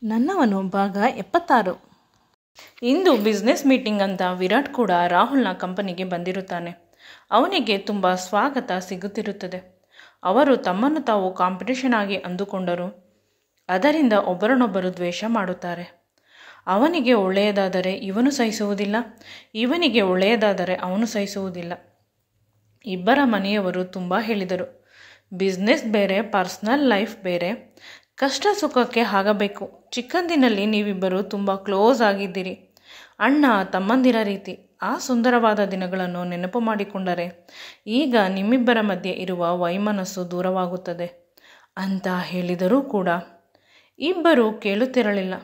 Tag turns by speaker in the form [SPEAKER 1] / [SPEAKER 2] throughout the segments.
[SPEAKER 1] ನನ್ನವನು ಭಾಗ 76. ಇಂದು business meeting ಅಂತ ವಿರಾಟ್ ಕೂಡ ರಾಹುಲ್ನ ಕಂಪನಿಗೆ ಬಂದಿರುತ್ತಾನೆ. ಅವನಿಗೆ ತುಂಬ ಸ್ವಾಗತ ಸಿಗುತ್ತಿರುತ್ತದೆ. ಅವರು ತಮ್ಮನ್ನು ತಾವು ಕಾಂಪಿಟೇಷನ್ ಆಗಿ ಅಂದುಕೊಂಡರು. ಅದರಿಂದ ಒಬ್ಬರನ್ನೊಬ್ಬರು ದ್ವೇಷ ಮಾಡುತ್ತಾರೆ. ಅವನಿಗೆ ಒಳ್ಳೆಯದಾದರೆ ಇವನು ಸಹಿಸುವುದಿಲ್ಲ, ಇವನಿಗೆ ಒಳ್ಳೆಯದಾದರೆ ಅವನು ಸಹಿಸುವುದಿಲ್ಲ. ಇಬ್ಬರ ಮನೆಯವರು ತುಂಬ ಹೇಳಿದರು, ಬಿಸ್ನೆಸ್ ಬೇರೆ, ಪರ್ಸ್ನಲ್ ಲೈಫ್ ಬೇರೆ, ಕಷ್ಟ ಸುಖಕ್ಕೆ ಆಗಬೇಕು. ಚಿಕ್ಕಂದಿನಲ್ಲಿ ನೀವಿಬ್ಬರು ತುಂಬ ಕ್ಲೋಸ್ ಆಗಿದ್ದೀರಿ, ಅಣ್ಣ ತಮ್ಮಂದಿರ ರೀತಿ. ಆ ಸುಂದರವಾದ ದಿನಗಳನ್ನು ನೆನಪು ಮಾಡಿಕೊಂಡರೆ ಈಗ ನಿಮ್ಮಿಬ್ಬರ ಮಧ್ಯೆ ಇರುವ ವೈಮನಸ್ಸು ದೂರವಾಗುತ್ತದೆ ಅಂತ ಹೇಳಿದರೂ ಕೂಡ ಇಬ್ಬರು ಕೇಳುತ್ತಿರಲಿಲ್ಲ.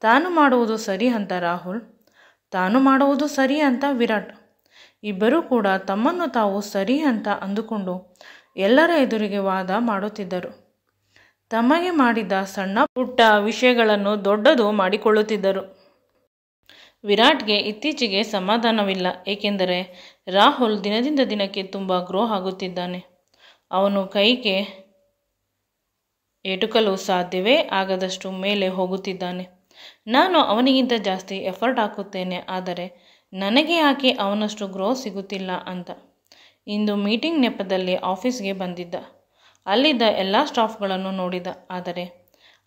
[SPEAKER 1] ತಾನು ಮಾಡುವುದು ಸರಿ ಅಂತ ರಾಹುಲ್, ತಾನು ಮಾಡುವುದು ಸರಿ ಅಂತ ವಿರಾಟ್. ಇಬ್ಬರೂ ಕೂಡ ತಮ್ಮನ್ನು ತಾವು ಸರಿ ಅಂತ ಅಂದುಕೊಂಡು ಎಲ್ಲರ ಎದುರಿಗೆ ವಾದ ಮಾಡುತ್ತಿದ್ದರು. ತಮಗೆ ಮಾಡಿದ ಸಣ್ಣ ಪುಟ್ಟ ವಿಷಯಗಳನ್ನು ದೊಡ್ಡದು ಮಾಡಿಕೊಳ್ಳುತ್ತಿದ್ದರು. ವಿರಾಟ್ಗೆ ಇತ್ತೀಚೆಗೆ ಸಮಾಧಾನವಿಲ್ಲ, ಏಕೆಂದರೆ ರಾಹುಲ್ ದಿನದಿಂದ ದಿನಕ್ಕೆ ತುಂಬ ಗ್ರೋ ಆಗುತ್ತಿದ್ದಾನೆ. ಅವನು ಕೈಗೆ ಎಟುಕಲು ಸಾಧ್ಯವೇ ಆಗದಷ್ಟು ಮೇಲೆ ಹೋಗುತ್ತಿದ್ದಾನೆ. ನಾನು ಅವನಿಗಿಂತ ಜಾಸ್ತಿ ಎಫರ್ಟ್ ಹಾಕುತ್ತೇನೆ, ಆದರೆ ನನಗೆ ಯಾಕೆ ಅವನಷ್ಟು ಗ್ರೋ ಸಿಗುತ್ತಿಲ್ಲ ಅಂತ. ಇಂದು ಮೀಟಿಂಗ್ ನೆಪದಲ್ಲಿ ಆಫೀಸ್ಗೆ ಬಂದಿದ್ದ. ಅಲ್ಲಿದ್ದ ಎಲ್ಲ ಸ್ಟಾಫ್ಗಳನ್ನು ನೋಡಿದ, ಆದರೆ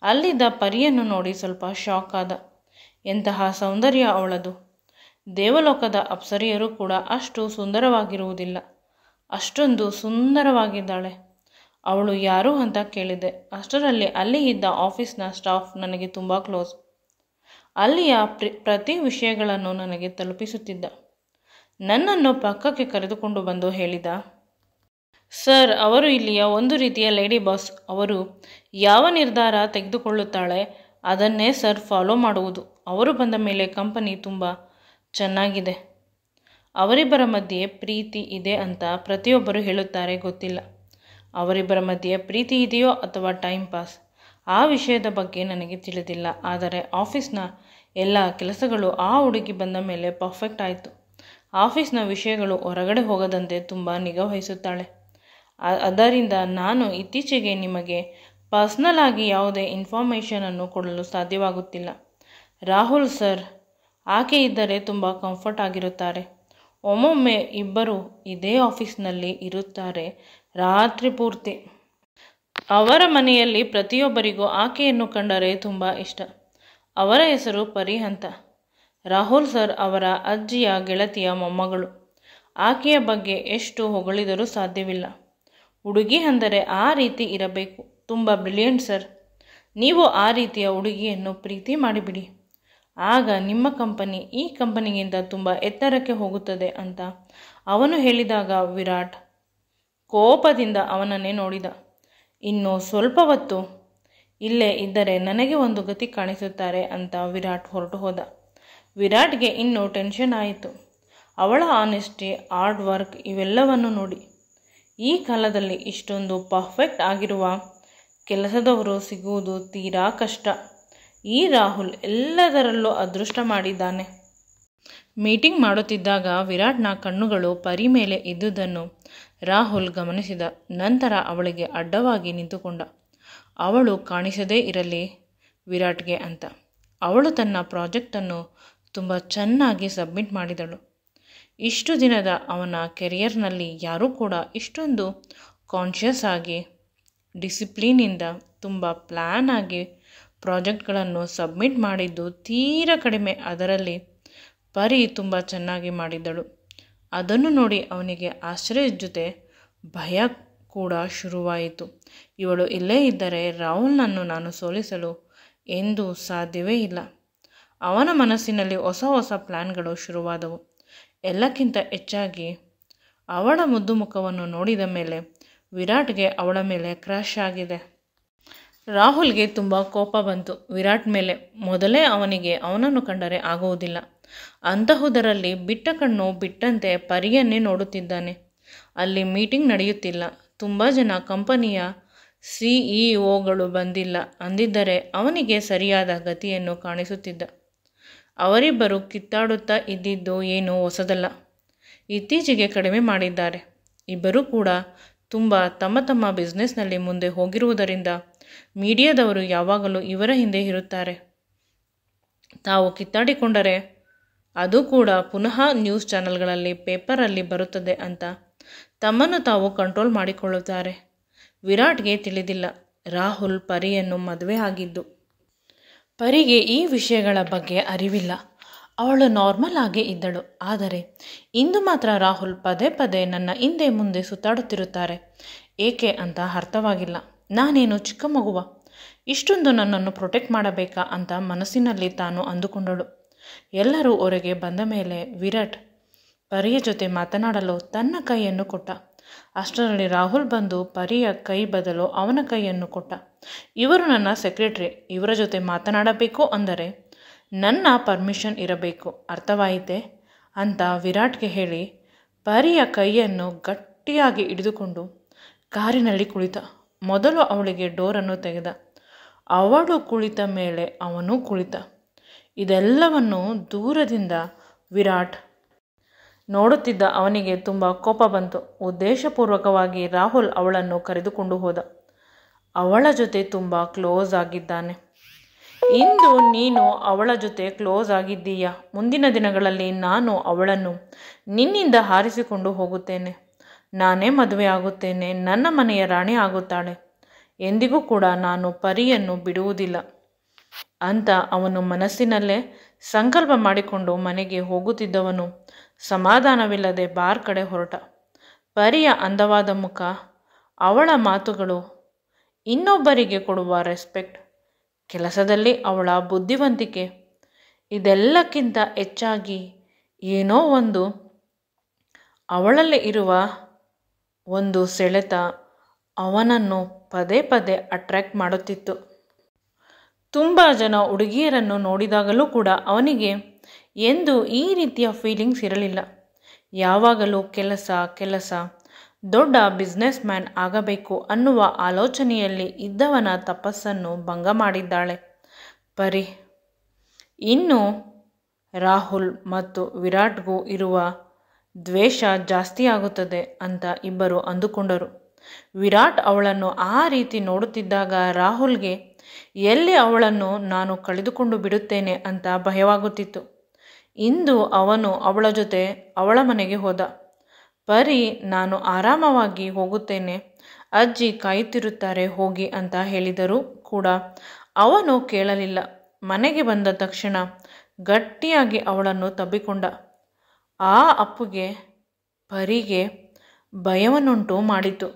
[SPEAKER 1] ಅಲ್ಲಿದ್ದ ಪರಿಯನ್ನು ನೋಡಿ ಸ್ವಲ್ಪ ಶಾಕ್ ಆದ. ಎಂತಹ ಸೌಂದರ್ಯ ಅವಳದು! ದೇವಲೋಕದ ಅಪ್ಸರಿಯರು ಕೂಡ ಅಷ್ಟು ಸುಂದರವಾಗಿರುವುದಿಲ್ಲ. ಅಷ್ಟೊಂದು ಸುಂದರವಾಗಿದ್ದಾಳೆ. ಅವಳು ಯಾರು ಅಂತ ಕೇಳಿದೆ. ಅಷ್ಟರಲ್ಲಿ ಅಲ್ಲಿ ಇದ್ದ ಆಫೀಸ್ನ ಸ್ಟಾಫ್ ನನಗೆ ತುಂಬ ಕ್ಲೋಸ್. ಅಲ್ಲಿಯ ಪ್ರತಿ ವಿಷಯಗಳನ್ನು ನನಗೆ ತಲುಪಿಸುತ್ತಿದ್ದ. ನನ್ನನ್ನು ಪಕ್ಕಕ್ಕೆ ಕರೆದುಕೊಂಡು ಬಂದು ಹೇಳಿದ, ಸರ್, ಅವರು ಇಲ್ಲಿಯ ಒಂದು ರೀತಿಯ ಲೇಡಿ ಬಾಸ್. ಅವರು ಯಾವ ನಿರ್ಧಾರ ತೆಗೆದುಕೊಳ್ಳುತ್ತಾಳೆ ಅದನ್ನೇ ಸರ್ ಫಾಲೋ ಮಾಡುವುದು. ಅವರು ಬಂದ ಮೇಲೆ ಕಂಪನಿ ತುಂಬ ಚೆನ್ನಾಗಿದೆ. ಅವರಿಬ್ಬರ ಮಧ್ಯೆ ಪ್ರೀತಿ ಇದೆ ಅಂತ ಪ್ರತಿಯೊಬ್ಬರು ಹೇಳುತ್ತಾರೆ, ಗೊತ್ತಿಲ್ಲ. ಅವರಿಬ್ಬರ ಮಧ್ಯೆ ಪ್ರೀತಿ ಇದೆಯೋ ಅಥವಾ ಟೈಮ್ ಪಾಸ್, ಆ ವಿಷಯದ ಬಗ್ಗೆ ನನಗೆ ತಿಳಿದಿಲ್ಲ. ಆದರೆ ಆಫೀಸ್ನ ಎಲ್ಲ ಕೆಲಸಗಳು ಆ ಹುಡುಗಿ ಬಂದ ಮೇಲೆ ಪರ್ಫೆಕ್ಟ್ ಆಯಿತು. ಆಫೀಸ್ನ ವಿಷಯಗಳು ಹೊರಗಡೆ ಹೋಗದಂತೆ ತುಂಬ ನಿಗಾ ವಹಿಸುತ್ತಾಳೆ. ಅದರಿಂದ ನಾನು ಇತ್ತೀಚೆಗೆ ನಿಮಗೆ ಪರ್ಸ್ನಲ್ ಆಗಿ ಯಾವುದೇ ಇನ್ಫಾರ್ಮೇಷನನ್ನು ಕೊಡಲು ಸಾಧ್ಯವಾಗುತ್ತಿಲ್ಲ. ರಾಹುಲ್ ಸರ್, ಆಕೆ ಇದ್ದರೆ ತುಂಬ ಕಂಫರ್ಟ್ ಆಗಿರುತ್ತಾರೆ. ಒಮ್ಮೊಮ್ಮೆ ಇಬ್ಬರು ಇದೇ ಆಫೀಸ್ನಲ್ಲಿ ಇರುತ್ತಾರೆ ರಾತ್ರಿ ಪೂರ್ತಿ. ಅವರ ಮನೆಯಲ್ಲಿ ಪ್ರತಿಯೊಬ್ಬರಿಗೂ ಆಕೆಯನ್ನು ಕಂಡರೆ ತುಂಬ ಇಷ್ಟ. ಅವರ ಹೆಸರು ಪರಿ ಅಂತ. ರಾಹುಲ್ ಸರ್ ಅವರ ಅಜ್ಜಿಯ ಗೆಳತಿಯ ಮೊಮ್ಮಗಳು. ಆಕೆಯ ಬಗ್ಗೆ ಎಷ್ಟು ಹೊಗಳಿದರೂ ಸಾಧ್ಯವಿಲ್ಲ. ಹುಡುಗಿ ಅಂದರೆ ಆ ರೀತಿ ಇರಬೇಕು. ತುಂಬ ಬ್ರಿಲಿಯಂಟ್ ಸರ್. ನೀವು ಆ ರೀತಿಯ ಹುಡುಗಿಯನ್ನು ಪ್ರೀತಿ ಮಾಡಿಬಿಡಿ. ಆಗ ನಿಮ್ಮ ಕಂಪನಿ ಈ ಕಂಪನಿಗಿಂತ ತುಂಬ ಎತ್ತರಕ್ಕೆ ಹೋಗುತ್ತದೆ ಅಂತ ಅವನು ಹೇಳಿದಾಗ ವಿರಾಟ್ ಕೋಪದಿಂದ ಅವನನ್ನೇ ನೋಡಿದ. ಇನ್ನು ಸ್ವಲ್ಪ ಹೊತ್ತು ಇಲ್ಲೇ ಇದ್ದರೆ ನನಗೆ ಒಂದು ಗತಿ ಕಾಣಿಸುತ್ತಾರೆ ಅಂತ ವಿರಾಟ್ ಹೊರಟು ಹೋದ. ವಿರಾಟ್ಗೆ ಇನ್ನೂ ಟೆನ್ಷನ್ ಆಯಿತು. ಅವಳ ಆನೆಸ್ಟಿ, ಹಾರ್ಡ್ ವರ್ಕ್ ಇವೆಲ್ಲವನ್ನು ನೋಡಿ. ಈ ಕಾಲದಲ್ಲಿ ಇಷ್ಟೊಂದು ಪರ್ಫೆಕ್ಟ್ ಆಗಿರುವ ಕೆಲಸದವರು ಸಿಗುವುದು ತೀರಾ ಕಷ್ಟ. ಈ ರಾಹುಲ್ ಎಲ್ಲದರಲ್ಲೂ ಅದೃಷ್ಟ ಮಾಡಿದ್ದಾನೆ. ಮೀಟಿಂಗ್ ಮಾಡುತ್ತಿದ್ದಾಗ ವಿರಾಟ್ನ ಕಣ್ಣುಗಳು ಪರಿ ಮೇಲೆ ಇದ್ದುದನ್ನು ರಾಹುಲ್ ಗಮನಿಸಿದ. ನಂತರ ಅವಳಿಗೆ ಅಡ್ಡವಾಗಿ ನಿಂತುಕೊಂಡ. ಅವಳು ಕಾಣಿಸದೇ ಇರಲಿ ವಿರಾಟ್ಗೆ ಅಂತ. ಅವಳು ತನ್ನ ಪ್ರಾಜೆಕ್ಟನ್ನು ತುಂಬ ಚೆನ್ನಾಗಿ ಸಬ್ಮಿಟ್ ಮಾಡಿದಳು. ಇಷ್ಟು ದಿನದ ಅವನ ಕೆರಿಯರ್ನಲ್ಲಿ ಯಾರೂ ಕೂಡ ಇಷ್ಟೊಂದು ಕಾನ್ಷಿಯಸ್ ಆಗಿ, ಡಿಸಿಪ್ಲಿನಿಂದ, ತುಂಬ ಪ್ಲ್ಯಾನ್ ಆಗಿ ಪ್ರಾಜೆಕ್ಟ್ಗಳನ್ನು ಸಬ್ಮಿಟ್ ಮಾಡಿದ್ದು ತೀರಾ ಕಡಿಮೆ. ಅದರಲ್ಲಿ ಪರಿ ತುಂಬ ಚೆನ್ನಾಗಿ ಮಾಡಿದ್ದಳು. ಅದನ್ನು ನೋಡಿ ಅವನಿಗೆ ಆಶ್ಚರ್ಯದ ಜೊತೆ ಭಯ ಕೂಡ ಶುರುವಾಯಿತು. ಇವಳು ಇಲ್ಲೇ ಇದ್ದರೆ ರಾಹುಲ್ನನ್ನು ನಾನು ಸೋಲಿಸಲು ಎಂದೂ ಸಾಧ್ಯವೇ ಇಲ್ಲ. ಅವನ ಮನಸ್ಸಿನಲ್ಲಿ ಹೊಸ ಹೊಸ ಪ್ಲ್ಯಾನ್ಗಳು ಶುರುವಾದವು. ಎಲ್ಲಕ್ಕಿಂತ ಹೆಚ್ಚಾಗಿ ಅವಳ ಮುದ್ದು ಮುಖವನ್ನು ನೋಡಿದ ಮೇಲೆ ವಿರಾಟ್ಗೆ ಅವಳ ಮೇಲೆ ಕ್ರಶ್ ಆಗಿದೆ. ರಾಹುಲ್ಗೆ ತುಂಬ ಕೋಪ ಬಂತು ವಿರಾಟ್ ಮೇಲೆ. ಮೊದಲೇ ಅವನಿಗೆ ಅವನನ್ನು ಕಂಡರೆ ಆಗುವುದಿಲ್ಲ. ಅಂತಹುದರಲ್ಲಿ ಬಿಟ್ಟ ಕಣ್ಣು ಬಿಟ್ಟಂತೆ ಪರಿಯನ್ನೇ ನೋಡುತ್ತಿದ್ದಾನೆ. ಅಲ್ಲಿ ಮೀಟಿಂಗ್ ನಡೆಯುತ್ತಿಲ್ಲ. ತುಂಬ ಜನ ಕಂಪನಿಯ CEO ಬಂದಿಲ್ಲ. ಅಂದಿದ್ದರೆ ಅವನಿಗೆ ಸರಿಯಾದ ಗತಿಯನ್ನು ಕಾಣಿಸುತ್ತಿದ್ದ. ಅವರಿಬ್ಬರು ಕಿತ್ತಾಡುತ್ತಾ ಇದ್ದಿದ್ದು ಏನೂ ಹೊಸದಲ್ಲ. ಇತ್ತೀಚೆಗೆ ಕಡಿಮೆ ಮಾಡಿದ್ದಾರೆ. ಇಬ್ಬರೂ ಕೂಡ ತುಂಬ ತಮ್ಮ ತಮ್ಮ ಬಿಸ್ನೆಸ್ನಲ್ಲಿ ಮುಂದೆ ಹೋಗಿರುವುದರಿಂದ ಮೀಡಿಯಾದವರು ಯಾವಾಗಲೂ ಇವರ ಹಿಂದೆ ಇರುತ್ತಾರೆ. ತಾವು ಕಿತ್ತಾಡಿಕೊಂಡರೆ ಅದು ಕೂಡ ಪುನಃ ನ್ಯೂಸ್ ಚಾನೆಲ್ಗಳಲ್ಲಿ ಪೇಪರಲ್ಲಿ ಬರುತ್ತದೆ ಅಂತ ತಮ್ಮನ್ನು ತಾವು ಕಂಟ್ರೋಲ್ ಮಾಡಿಕೊಳ್ಳುತ್ತಾರೆ. ವಿರಾಟ್ಗೆ ತಿಳಿದಿಲ್ಲ ರಾಹುಲ್ ಪರಿಯನ್ನು ಮದುವೆ ಆಗಿದ್ದು. ಪರಿಗೆ ಈ ವಿಷಯಗಳ ಬಗ್ಗೆ ಅರಿವಿಲ್ಲ. ಅವಳು ನಾರ್ಮಲ್ ಆಗೇ ಇದ್ದಳು. ಆದರೆ ಇಂದು ಮಾತ್ರ ರಾಹುಲ್ ಪದೇ ಪದೇ ನನ್ನ ಹಿಂದೆ ಮುಂದೆ ಸುತ್ತಾಡುತ್ತಿರುತ್ತಾರೆ. ಏಕೆ ಅಂತ ಅರ್ಥವಾಗಿಲ್ಲ. ನಾನೇನು ಚಿಕ್ಕ ಮಗುವ, ಇಷ್ಟೊಂದು ನನ್ನನ್ನು ಪ್ರೊಟೆಕ್ಟ್ ಮಾಡಬೇಕಾ ಅಂತ ಮನಸ್ಸಿನಲ್ಲಿ ತಾನು ಅಂದುಕೊಂಡಳು. ಎಲ್ಲರೂ ಹೊರಗೆ ಬಂದ ಮೇಲೆ ವಿರಾಟ್ ಪರಿಯ ಜೊತೆ ಮಾತನಾಡಲು ತನ್ನ ಕೈಯನ್ನು ಕೊಟ್ಟ. ಅಷ್ಟರಲ್ಲಿ ರಾಹುಲ್ ಬಂದು ಪರಿಯ ಕೈ ಬದಲು ಅವನ ಕೈಯನ್ನು ಕೊಟ್ಟ. ಇವರು ನನ್ನ ಸೆಕ್ರೆಟರಿ, ಇವರ ಜೊತೆ ಮಾತನಾಡಬೇಕು ಅಂದರೆ ನನ್ನ ಪರ್ಮಿಷನ್ ಇರಬೇಕು, ಅರ್ಥವಾಯಿತೆ ಅಂತ ವಿರಾಟ್ಗೆ ಹೇಳಿ ಪರಿಯ ಕೈಯನ್ನು ಗಟ್ಟಿಯಾಗಿ ಹಿಡಿದುಕೊಂಡು ಕಾರಿನಲ್ಲಿ ಕುಳಿತ. ಮೊದಲು ಅವಳಿಗೆ ಡೋರನ್ನು ತೆಗೆದ. ಅವಳು ಕುಳಿತ ಮೇಲೆ ಅವನು ಕುಳಿತ. ಇದೆಲ್ಲವನ್ನು ದೂರದಿಂದ ವಿರಾಟ್ ನೋಡುತ್ತಿದ್ದ. ಅವನಿಗೆ ತುಂಬ ಕೋಪ ಬಂತು. ಉದ್ದೇಶಪೂರ್ವಕವಾಗಿ ರಾಹುಲ್ ಅವಳನ್ನು ಕರೆದುಕೊಂಡು ಹೋದ. ಅವಳ ಜೊತೆ ತುಂಬ ಕ್ಲೋಸ್ ಆಗಿದ್ದಾನೆ. ಇಂದು ನೀನು ಅವಳ ಜೊತೆ ಕ್ಲೋಸ್ ಆಗಿದ್ದೀಯಾ? ಮುಂದಿನ ದಿನಗಳಲ್ಲಿ ನಾನು ಅವಳನ್ನು ನಿನ್ನಿಂದ ಹಾರಿಸಿಕೊಂಡು ಹೋಗುತ್ತೇನೆ. ನಾನೇ ಮದುವೆ ಆಗುತ್ತೇನೆ. ನನ್ನ ಮನೆಯ ರಾಣಿ ಆಗುತ್ತಾಳೆ. ಎಂದಿಗೂ ಕೂಡ ನಾನು ಪರಿಯನ್ನು ಬಿಡುವುದಿಲ್ಲ ಅಂತ ಅವನು ಮನಸ್ಸಿನಲ್ಲೇ ಸಂಕಲ್ಪ ಮಾಡಿಕೊಂಡು ಮನೆಗೆ ಹೋಗುತ್ತಿದ್ದವನು ಸಮಾಧಾನವಿಲ್ಲದೆ ಬಾರ್ ಕಡೆ ಹೊರಟ. ಪರಿಯ ಅಂದವಾದ ಮುಖ, ಅವಳ ಮಾತುಗಳು, ಇನ್ನೊಬ್ಬರಿಗೆ ಕೊಡುವ ರೆಸ್ಪೆಕ್ಟ್, ಕೆಲಸದಲ್ಲಿ ಅವಳ ಬುದ್ಧಿವಂತಿಕೆ, ಇದೆಲ್ಲಕ್ಕಿಂತ ಹೆಚ್ಚಾಗಿ ಏನೋ ಒಂದು ಅವಳಲ್ಲಿ ಇರುವ ಒಂದು ಸೆಳೆತ ಅವನನ್ನು ಪದೇ ಪದೇ ಅಟ್ರ್ಯಾಕ್ಟ್ ಮಾಡುತ್ತಿತ್ತು. ತುಂಬ ಜನ ಹುಡುಗಿಯರನ್ನು ನೋಡಿದಾಗಲೂ ಕೂಡ ಅವನಿಗೆ ಎಂದು ಈ ರೀತಿಯ ಫೀಲಿಂಗ್ಸ್ ಇರಲಿಲ್ಲ. ಯಾವಾಗಲೂ ಕೆಲಸ ಕೆಲಸ, ದೊಡ್ಡ ಬಿಸ್ನೆಸ್ ಮ್ಯಾನ್ ಆಗಬೇಕು ಅನ್ನುವ ಆಲೋಚನೆಯಲ್ಲಿ ಇದ್ದವನ ತಪಸ್ಸನ್ನು ಭಂಗ ಮಾಡಿದ್ದಾಳೆ ಪರಿ. ಇನ್ನು ರಾಹುಲ್ ಮತ್ತು ವಿರಾಟ್ಗೂ ಇರುವ ದ್ವೇಷ ಜಾಸ್ತಿಯಾಗುತ್ತದೆ ಅಂತ ಇಬ್ಬರು ಅಂದುಕೊಂಡರು. ವಿರಾಟ್ ಅವಳನ್ನು ಆ ರೀತಿ ನೋಡುತ್ತಿದ್ದಾಗ ರಾಹುಲ್ಗೆ ಎಲ್ಲಿ ಅವಳನ್ನು ನಾನು ಕಳೆದುಕೊಂಡು ಬಿಡುತ್ತೇನೆ ಅಂತ ಭಯವಾಗುತ್ತಿತ್ತು. ಇಂದು ಅವನು ಅವಳ ಜೊತೆ ಅವಳ ಮನೆಗೆ ಹೋದ. ಪರಿ, ನಾನು ಆರಾಮವಾಗಿ ಹೋಗುತ್ತೇನೆ, ಅಜ್ಜಿ ಕಾಯುತ್ತಿರುತ್ತಾರೆ ಹೋಗಿ ಅಂತ ಹೇಳಿದರೂ ಕೂಡ ಅವನು ಕೇಳಲಿಲ್ಲ. ಮನೆಗೆ ಬಂದ ತಕ್ಷಣ ಗಟ್ಟಿಯಾಗಿ ಅವಳನ್ನು ತಬ್ಬಿಕೊಂಡ. ಆ ಅಪ್ಪುಗೆ ಪರಿಗೆ ಭಯವನ್ನುಂಟು ಮಾಡಿತು.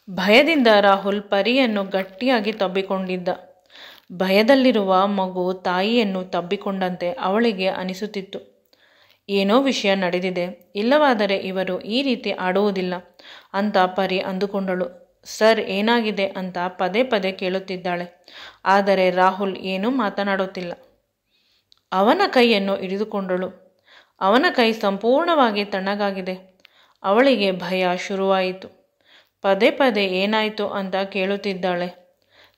[SPEAKER 1] ಭಯದಿಂದ ರಾಹುಲ್ ಪರಿಯನ್ನು ಗಟ್ಟಿಯಾಗಿ ತಬ್ಬಿಕೊಂಡಿದ್ದ. ಭಯದಲ್ಲಿರುವ ಮಗು ತಾಯಿಯನ್ನು ತಬ್ಬಿಕೊಂಡಂತೆ ಅವಳಿಗೆ ಅನಿಸುತ್ತಿತ್ತು. ಏನೋ ವಿಷಯ ನಡೆದಿದೆ, ಇಲ್ಲವಾದರೆ ಇವರು ಈ ರೀತಿ ಆಡುವುದಿಲ್ಲ ಅಂತ ಪರಿ ಅಂದುಕೊಂಡಳು. ಸರ್, ಏನಾಗಿದೆ ಅಂತ ಪದೇ ಪದೇ ಕೇಳುತ್ತಿದ್ದಾಳೆ. ಆದರೆ ರಾಹುಲ್ ಏನೂ ಮಾತನಾಡುತ್ತಿಲ್ಲ. ಅವನ ಕೈಯನ್ನು ಹಿಡಿದುಕೊಂಡಳು. ಅವನ ಕೈ ಸಂಪೂರ್ಣವಾಗಿ ತಣ್ಣಗಾಗಿದೆ. ಅವಳಿಗೆ ಭಯ ಶುರುವಾಯಿತು. ಪದೇ ಪದೇ ಏನಾಯಿತು ಅಂತ ಕೇಳುತ್ತಿದ್ದಾಳೆ.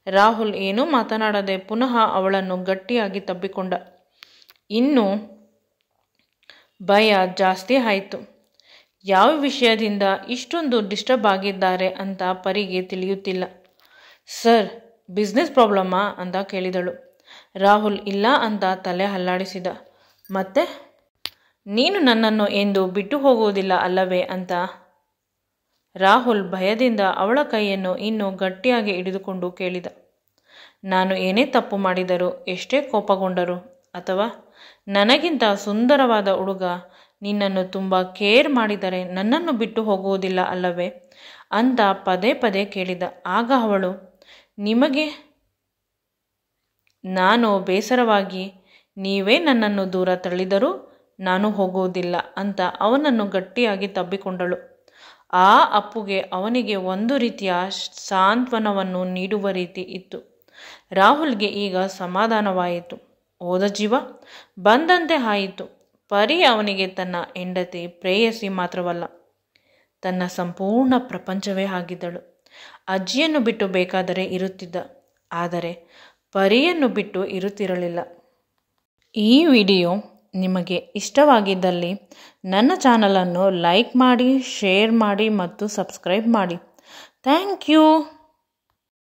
[SPEAKER 1] ರಾಹುಲ್ ಏನೂ ಮಾತನಾಡದೆ ಪುನಃ ಅವಳನ್ನು ಗಟ್ಟಿಯಾಗಿ ತಬ್ಬಿಕೊಂಡ. ಇನ್ನೂ ಭಯ ಜಾಸ್ತಿ ಆಯಿತು. ಯಾವ ವಿಷಯದಿಂದ ಇಷ್ಟೊಂದು ಡಿಸ್ಟರ್ಬ್ ಆಗಿದ್ದಾರೆ ಅಂತ ಪರಿಗೆ ತಿಳಿಯುತ್ತಿಲ್ಲ. ಸರ್, ಬಿಸ್ನೆಸ್ ಪ್ರಾಬ್ಲಮ್ಮಾ ಅಂತ ಕೇಳಿದಳು. ರಾಹುಲ್ ಇಲ್ಲ ಅಂತ ತಲೆ ಅಲ್ಲಾಡಿಸಿದ. ಮತ್ತೆ ನೀನು ನನ್ನನ್ನು ಎಂದು ಬಿಟ್ಟು ಹೋಗುವುದಿಲ್ಲ ಅಲ್ಲವೇ ಅಂತ ರಾಹುಲ್ ಭಯದಿಂದ ಅವಳ ಕೈಯನ್ನು ಇನ್ನೂ ಗಟ್ಟಿಯಾಗಿ ಹಿಡಿದುಕೊಂಡು ಕೇಳಿದ. ನಾನು ಏನೇ ತಪ್ಪು ಮಾಡಿದರೂ, ಎಷ್ಟೇ ಕೋಪಗೊಂಡರೂ, ಅಥವಾ ನನಗಿಂತ ಸುಂದರವಾದ ಹುಡುಗ ನಿನ್ನನ್ನು ತುಂಬ ಕೇರ್ ಮಾಡಿದರೆ ನನ್ನನ್ನು ಬಿಟ್ಟು ಹೋಗುವುದಿಲ್ಲ ಅಲ್ಲವೇ ಅಂತ ಪದೇ ಪದೇ ಕೇಳಿದ. ಆಗ ಅವಳು, ನಿಮಗೆ ನಾನು ಬೇಸರವಾಗಿ ನೀವೇ ನನ್ನನ್ನು ದೂರ ತಳ್ಳಿದರೂ ನಾನು ಹೋಗುವುದಿಲ್ಲ ಅಂತ ಅವನನ್ನು ಗಟ್ಟಿಯಾಗಿ ತಬ್ಬಿಕೊಂಡಳು. ಆ ಅಪ್ಪುಗೆ ಅವನಿಗೆ ಒಂದು ರೀತಿಯ ಸಾಂತ್ವನವನ್ನು ನೀಡುವ ರೀತಿ ಇತ್ತು. ರಾಹುಲ್ಗೆ ಈಗ ಸಮಾಧಾನವಾಯಿತು. ಹೋದ ಜೀವ ಬಂದಂತೆ ಆಯಿತು. ಪರಿ ಅವನಿಗೆ ತನ್ನ ಹೆಂಡತಿ, ಪ್ರೇಯಸಿ ಮಾತ್ರವಲ್ಲ, ತನ್ನ ಸಂಪೂರ್ಣ ಪ್ರಪಂಚವೇ ಆಗಿದ್ದಳು. ಅಜ್ಜಿಯನ್ನು ಬಿಟ್ಟು ಬೇಕಾದರೆ ಇರುತ್ತಿದ್ದ, ಆದರೆ ಪರಿಯನ್ನು ಬಿಟ್ಟು ಇರುತ್ತಿರಲಿಲ್ಲ. ಈ ವಿಡಿಯೋ ನಿಮಗೆ ಇಷ್ಟವಾಗಿದ್ದಲ್ಲಿ ನನ್ನ ಚಾನಲನ್ನು ಲೈಕ್ ಮಾಡಿ, ಶೇರ್ ಮಾಡಿ ಮತ್ತು ಸಬ್ಸ್ಕ್ರೈಬ್ ಮಾಡಿ. Thank you.